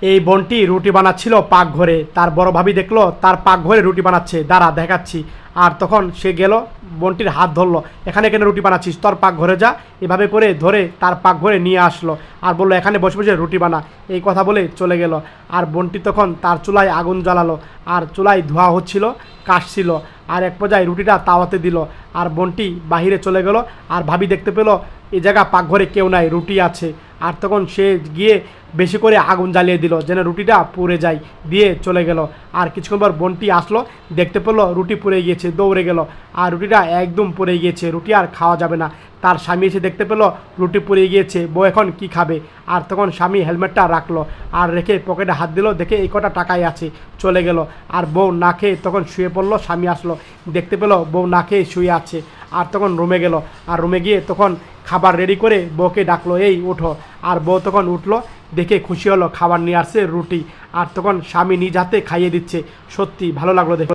এই বোনটি রুটি বানাচ্ছিল পাকঘরে, তার বড় ভাবি দেখলো তার পাকঘরে রুটি বানাচ্ছে, দাঁড়া দেখাচ্ছি। আর তখন সে গেল, বোনটির হাত ধরলো, এখানে কেন রুটি বানাচ্ছিস, তোর পাকঘরে যা। এভাবে করে ধরে তার পাকঘরে নিয়ে আসলো আর বললো এখানে বসে বসে রুটি বানা, এই কথা বলে চলে গেল। আর বোনটি তখন তার চুলায় আগুন জ্বালালো, আর চুলায় ধোঁয়া হচ্ছিল, কাশছিল। আর এক পর্যায়ে রুটিটা তাওয়াতে দিল, আর বোনটি বাহিরে চলে গেল। আর ভাবি দেখতে পেলো এই জায়গা পাকঘরে কেউ নাই, রুটি আছে। আর তখন সে গিয়ে বেশি করে আগুন জ্বালিয়ে দিল যেন রুটিটা পুড়ে যায়, দিয়ে চলে গেল। আর কিছুক্ষণ পর বোনটি আসলো, দেখতে পেলো রুটি পুড়ে গিয়েছে, দৌড়ে গেল। আর রুটিটা একদম পুড়ে গিয়েছে, রুটি আর খাওয়া যাবে না। তার স্বামী এসে দেখতে পেলো রুটি পুড়ে গিয়েছে, বউ এখন কি খাবে। আর তখন স্বামী হেলমেটটা রাখলো, আর রেখে পকেটে হাত দিল, দেখে এই কটা টাকাই আছে, চলে গেল। আর বউ না খেয়ে তখন শুয়ে পড়লো, স্বামী আসলো, দেখতে পেলো বউ না খেয়ে শুয়ে আছে। আর তখন রুমে গেল, আর রুমে গিয়ে তখন খাবার রেডি করে বউকে ডাকলো, এই উঠো। আর বউ তখন উঠলো, দেখে খুশি হলো, খাবার নিয়ে আসছে রুটি। আর তখন স্বামী নিজ হাতে খাইয়ে দিচ্ছে, সত্যি ভালো লাগলো দেখে।